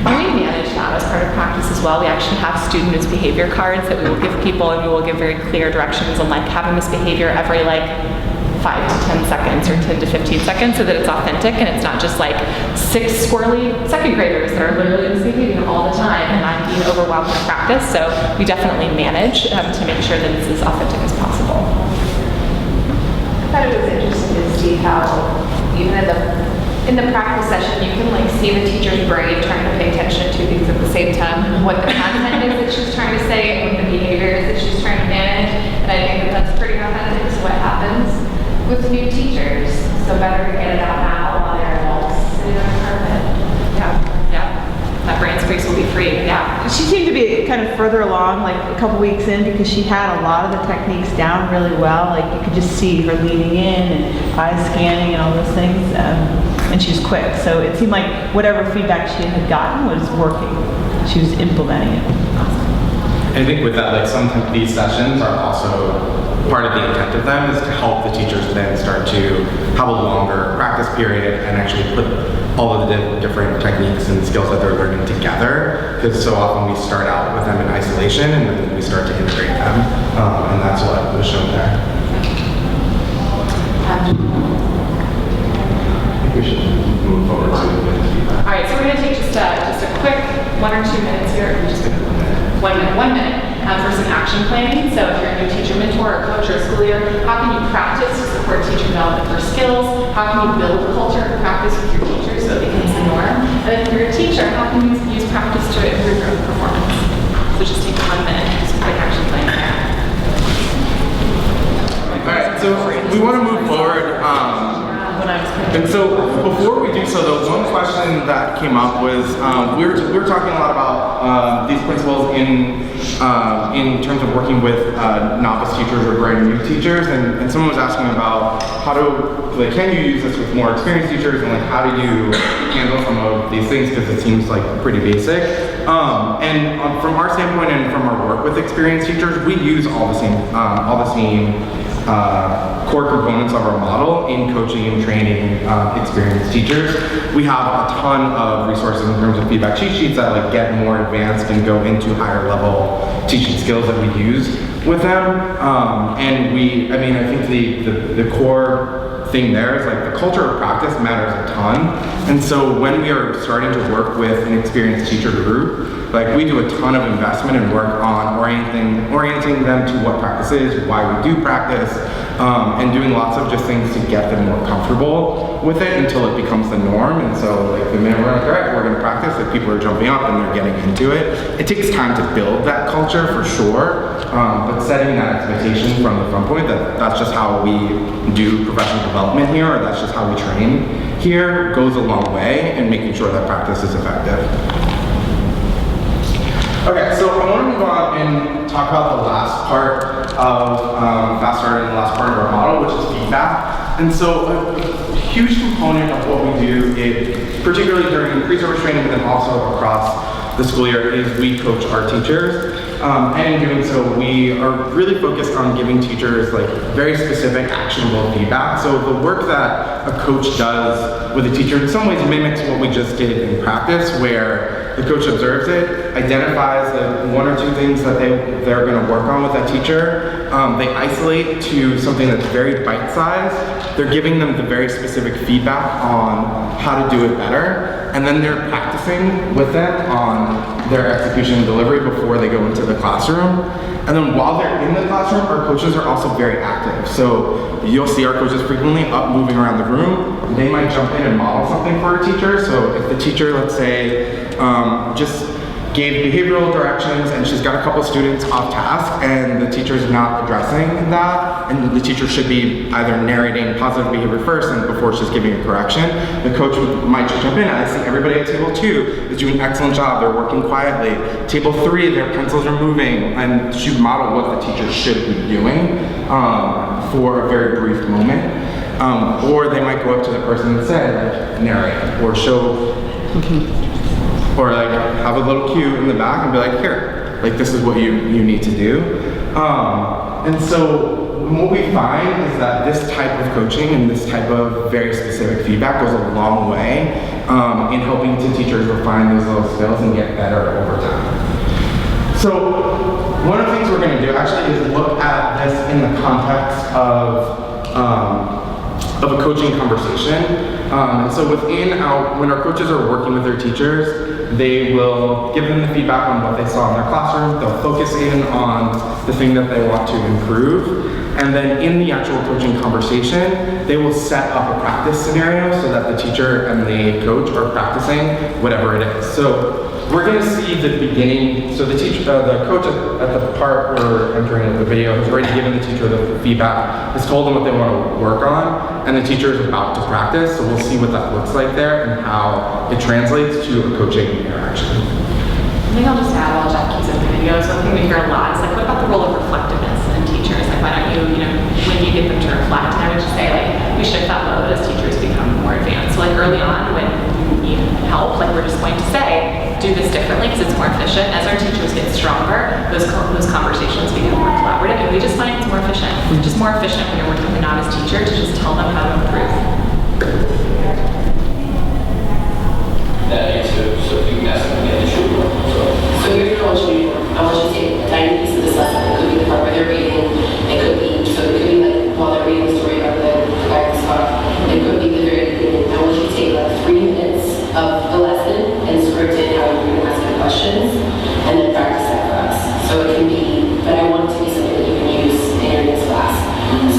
And we manage that as part of practice as well. We actually have student misbehavior cards that we will give people, and we will give very clear directions on have a misbehavior every 5 to 10 seconds or 10 to 15 seconds so that it's authentic and it's not just 6 squirrely second graders that are literally misbehaving all the time and I'm being overwhelmed with practice. So we definitely manage to make sure that it's as authentic as possible. I thought it was interesting to see how even in the practice session you can see the teacher's brain trying to pay attention to two things at the same time, what the content is that she's trying to say and what the behavior is that she's trying to manage. And I think that that's pretty authentic to what happens with new teachers. So better to get it out now while they're adults sitting on the carpet. Yeah. That brain space will be free. Yeah. She seemed to be kind of further along, a couple weeks in, because she had a lot of the techniques down really well. You could just see her leaning in and eyes scanning and all those things. And she's quick. So it seemed like whatever feedback she had gotten was working. She was implementing it. I think with that, sometimes these sessions are also part of the intent of them is to help the teachers then start to have a longer practice period and actually put all of the different techniques and skills that they're learning together. Because so often we start out with them in isolation and then we start to integrate them. And that's what was shown there. I think we should move forward to the feedback. All right, so we're going to take just a quick 1 or 2 minutes here. Just 1 minute for some action planning. So if you're a new teacher mentor or coach or a school leader, how can you practice to support teacher development for skills? How can you build a culture of practice with your teachers so it becomes the norm? And then if you're a teacher, how can you use practice to improve your performance? So just take 1 minute to do some quick action planning there. All right, so we want to move forward. And so before we do so, the one question that came up was we were talking a lot about these principles in terms of working with novice teachers or brand new teachers, and someone was asking about how to can you use this with more experienced teachers, and how do you handle some of these things because it seems pretty basic. And from our standpoint and from our work with experienced teachers, we use all the same core components of our model in coaching and training experienced teachers. We have a ton of resources in terms of feedback cheat sheets that get more advanced and go into higher level teaching skills that we use with them. And I think the core thing there is the culture of practice matters a ton. And so when we are starting to work with an experienced teacher group, we do a ton of investment and work on orienting them to what practice is, why we do practice, and doing lots of just things to get them more comfortable with it until it becomes the norm. And so the minute we're all right, we're gonna practice, people are jumping up and they're getting into it. It takes time to build that culture for sure, but setting that expectation from the front point that's just how we do professional development here, or that's just how we train here, goes a long way in making sure that practice is effective. Okay, so I want to move on and talk about the last part of Fast Start and the last part of our model, which is feedback. And so a huge component of what we do, particularly during pre-service training, but then also across the school year, is we coach our teachers. And in doing so, we are really focused on giving teachers very specific, actionable feedback. So the work that a coach does with a teacher in some ways mimics what we just did in practice, where the coach observes it, identifies 1 or 2 things that they're going to work on with that teacher. They isolate to something that's very bite-sized. They're giving them the very specific feedback on how to do it better, and then they're practicing with them on their execution and delivery before they go into the classroom. And then while they're in the classroom, our coaches are also very active. So you'll see our coaches frequently up moving around the room. They might jump in and model something for a teacher. So if the teacher, let's say, just gave behavioral directions and she's got a couple students off task and the teacher's not addressing that, and the teacher should be either narrating positive behavior first and before she's giving a correction, the coach might just jump in. I see everybody at table 2 is doing an excellent job, they're working quietly. Table 3, their pencils are moving, and she modeled what the teacher should be doing for a very brief moment. Or they might go up to the person and say, like, narrate, or show, or like have a little cue in the back and be like, here, like this is what you need to do. And so what we find is that this type of coaching and this type of very specific feedback goes a long way in helping teachers refine those little skills and get better over time. So one of the things we're going to do actually is look at this in the context of a coaching conversation. And so when our coaches are working with their teachers, they will give them the feedback on what they saw in their classroom. They'll focus in on the thing that they want to improve. And then in the actual coaching conversation, they will set up a practice scenario so that the teacher and the coach are practicing whatever it is. So we're going to see the beginning. So the coach at the part where we're entering the video has already given the teacher the feedback, has told them what they want to work on, and the teacher is about to practice. So we'll see what that looks like there and how it translates to a coaching interaction. I think I'll just add while Jeff keeps in the videos, one thing we hear a lot is like, what about the role of reflectiveness in teachers? Like, why don't you when you get them to reflect, and I would just say, like, we shift that load as teachers become more advanced. So like early on when you need help, like we're just going to say, do this differently because it's more efficient. As our teachers get stronger, those conversations become more collaborative, and we just find it's more efficient. It's just more efficient when you're working with a novice teacher to just tell them how to improve. That answer, so if you can ask them again, it should work. So here's what I want you to do. I want you to take a tiny piece of this lesson. It could be the part where they're reading. It could be like while they're reading the story about the guy in the scarf. It could be the very beginning. I want you to take like 3 minutes of the lesson and script it how you're going to ask the questions, and then practice that for us. So it can be, but I want it to be something that you can use in your next class.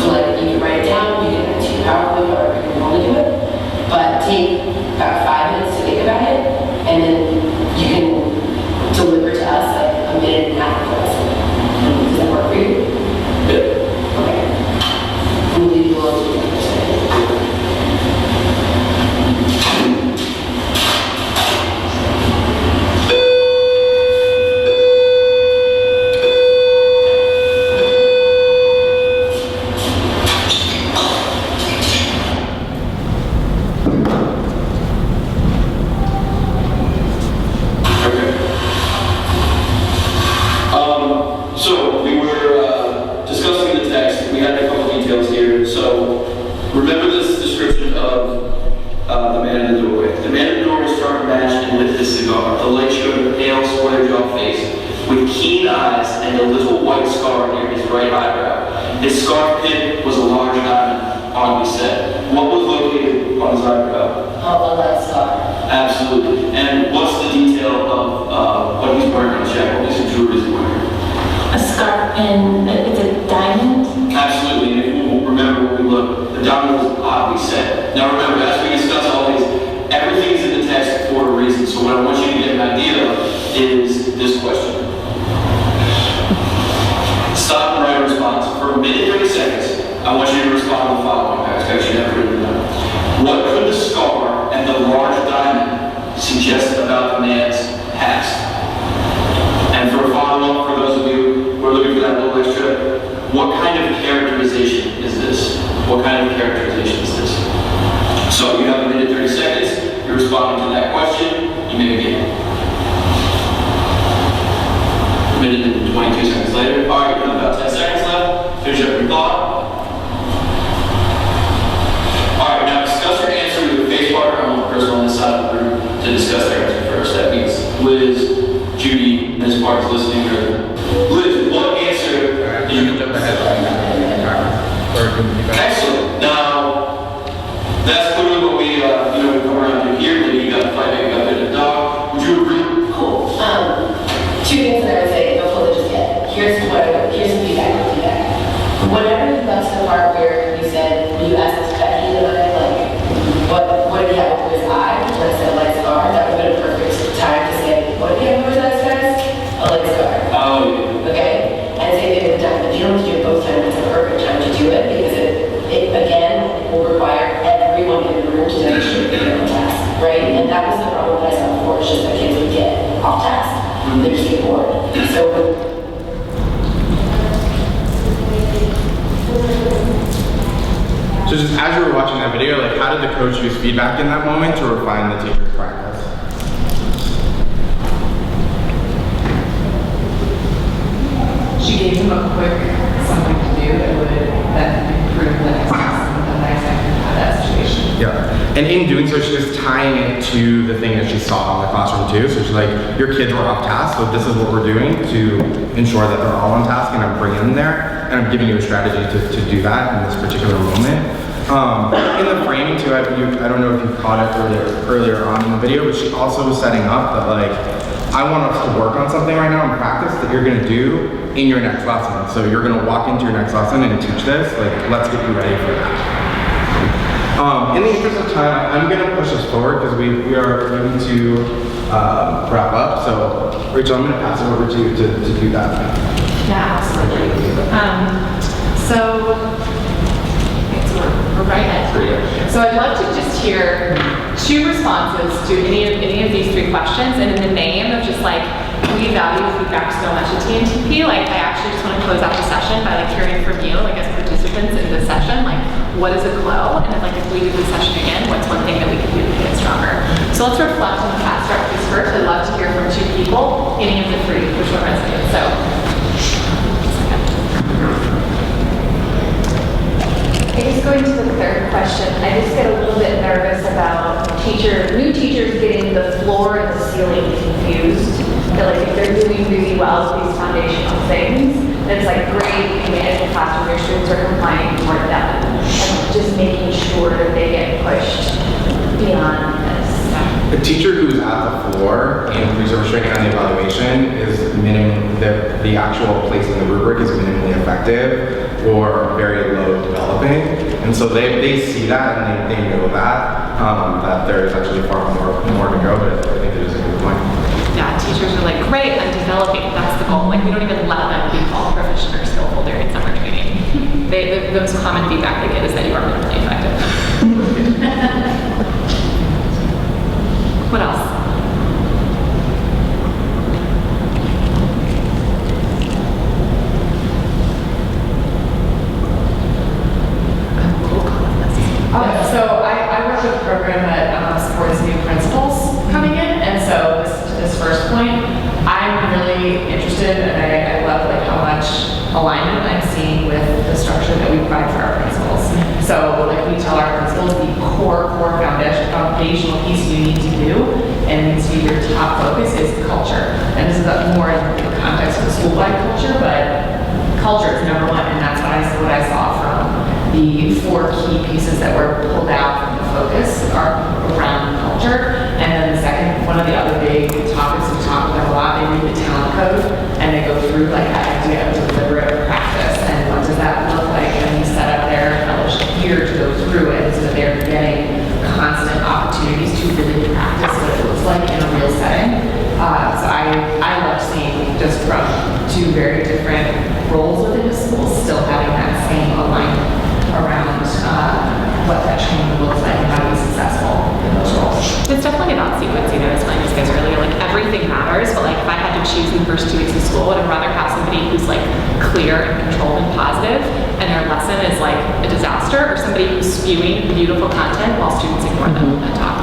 So like you can write it down, you can add to PowerPoint, or you can only do it, but take about 5 minutes to think about it, and then you can deliver to us like a minute and a half of the lesson. Does that work for you? Yeah. Okay. We'll leave you alone to So we were discussing the text. We had a couple details here. So remember this description of the man in the doorway. The man in the doorway struck a match and lit his cigar. The light showed a pale, square-jawed face with keen eyes and a little white scar near his right eyebrow. His scarf pin was a large diamond on his head. What was located on his eyebrow? A light scar. Absolutely. And what's the detail of what he's wearing on his jacket? What piece of jewelry is he wearing? A scarf and it's a diamond. Absolutely, and if you remember when we looked, the diamond was oddly set. Now remember, as we discuss all these, everything's in the text for a reason, so what I want you to get an idea of is this question. Stop and write a response. For a minute, 30 seconds, I want you to respond to the following. I expect you to have written down. What could the scar and the large diamond suggest about the man's past? And for a follow-up, for those of you who are looking for that little extra, what kind of characterization is this? What kind of characterization is this? So you have a minute, 30 seconds. You're responding to that question. You may begin. A minute and 22 seconds later. All right, you have about 10 seconds left. Finish up your thought. All right, now discuss your answer with the face partner. I want the person on this side of the room to discuss their answer first. That means Liz, Judy, Ms. Parks listening. Liz, what answer did you jump ahead? Excellent. Now, that's clearly what we come around to here. That you got the fight, you got bit of dog. Would you agree? Cool. 2 things that I would say, don't hold it just yet. Here's some feedback. Whenever you got to the part where you said, when you asked this Becky about it, like, what did he have over his eye? When I said light scar, that would have been a perfect time to say, what did he have over his eye? So just as you were watching that video, like how did the coach use feedback in that moment to refine the teacher's practice? She gave him a quick something to do that would then improve the next lesson, the next time you have that situation. Yeah, and in doing so, she was tying it to the thing that she saw in the classroom too. So she's like, your kids were off task, so this is what we're doing to ensure that they're all on task, and I'm bringing them there, and I'm giving you a strategy to do that in this particular moment. In the framing too, I don't know if you caught it earlier on in the video, but she also was setting up that like, I want us to work on something right now in practice that you're gonna do in your next lesson. So you're gonna walk into your next lesson and teach this, like let's get you ready for that. In the interest of time, I'm gonna push us forward because we are going to wrap up. So Rachel, I'm gonna pass it over to you to do that. Yeah, absolutely. We're right at 3. So I'd love to just hear 2 responses to any of these 3 questions, and in the name of just like, we value feedback so much at TNTP, like I actually just want to close out the session by like hearing from you, like as participants in this session, like what is a glow, and if we do this session again, what's one thing that we can do to get stronger? So let's reflect on the past start piece first. I'd love to hear from 2 people, any of the 3, which one resonates. So. I guess going to the third question, I just get a little bit nervous about new teachers getting the floor and the ceiling confused. That like if they're doing really well with these foundational things, then it's like great, you can manage the classroom, your students are compliant, you want done. And just making sure that they get pushed beyond this. A teacher who's at the floor and resource training on the evaluation is the actual place in the rubric is minimally effective or very low developing. And so they see that and they know that there's actually far more to go, but I think it is a good point. Yeah, teachers are like, great, I'm developing, that's the goal. Like we don't even let them be called proficient or skillful during summer training. The most common feedback they get is that you are minimally effective. What else? So I work with a program that supports new principals coming in, and so this first point, I'm really interested, and I love like how much alignment I'm seeing with the structure that we provide for our principals. So like we tell our principals, the core foundational piece you need to do, and needs to be your top focus is culture. And this is more in the context of the school-wide culture, but culture is number 1, and that's what I saw from the 4 key pieces that were pulled out from the focus are around culture. And then the second, one of the other big topics we talk about a lot, they read the talent code and they go through like that idea of deliberate practice and what does that look like, and we set up their fellowship here to go through it so that they're getting constant opportunities to really practice what it looks like in a real setting. So I love seeing just from 2 very different roles within the school still having that same alignment around what that training looks like and how to be successful in those roles. It's definitely about sequencing. I was telling these guys earlier, like everything matters, but like if I had to choose in the first 2 weeks of school, I'd rather have somebody who's like clear and controlled and positive, and their lesson is like a disaster, or somebody who's spewing beautiful content while students ignore them and talk.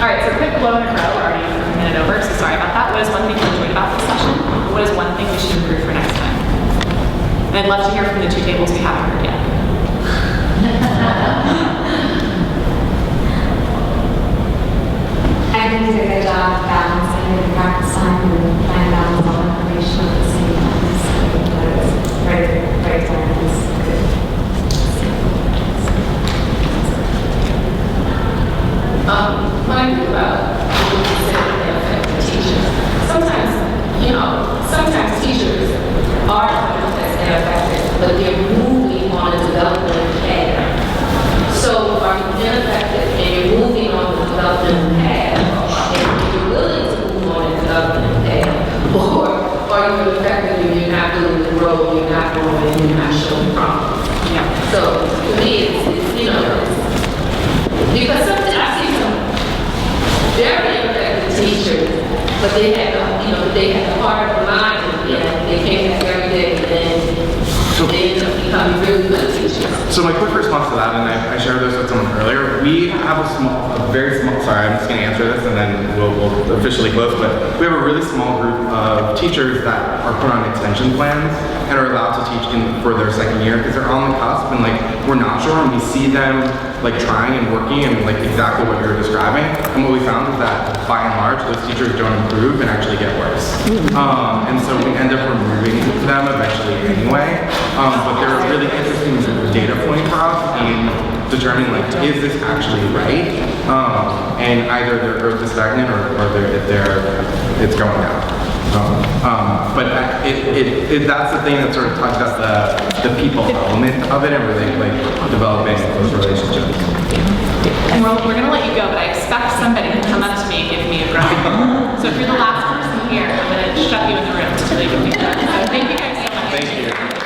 All right, so quick blow in a row, already a minute over, so sorry about that. What is one thing you enjoyed about this session? What is one thing we should improve for next time? And I'd love to hear from the 2 tables we haven't heard yet. I think you did a good job balancing the practice time and trying to balance all information at the same time. So that was right time is good. When I think about the teachers, sometimes teachers are ineffective, but they're moving on a development path. So are you ineffective and you're moving on the development path, and you're willing to move on the development path, or are you effective and you're not willing to grow, you're not growing, and you're not showing promise? Yeah. So to me, it's because sometimes I see some very effective teachers, but they had the heart of the mind, and they came back every day, and then they end up become really good teachers? So my quick response to that, and I shared this with someone earlier, we have a very small, sorry, I'm just gonna answer this and then we'll officially close, but we have a really small group of teachers that are put on extension plans and are allowed to teach for their second year because they're on the cusp and like, we're not sure and we see them like trying and working and like exactly what you were describing. And what we found is that by and large, those teachers don't improve and actually get worse. And so we end up removing them eventually anyway. But they're a really interesting data point for us in determining like, is this actually right? And either their growth is stagnant or it's going down. But that's the thing that sort of talks about the people element of it and really like developing those relationships. And we're gonna let you go, but I expect somebody to come up to me and give me a grunt. So if you're the last person here, I'm gonna shut you in the room until you give me a grunt. So thank you guys so much. Thank you.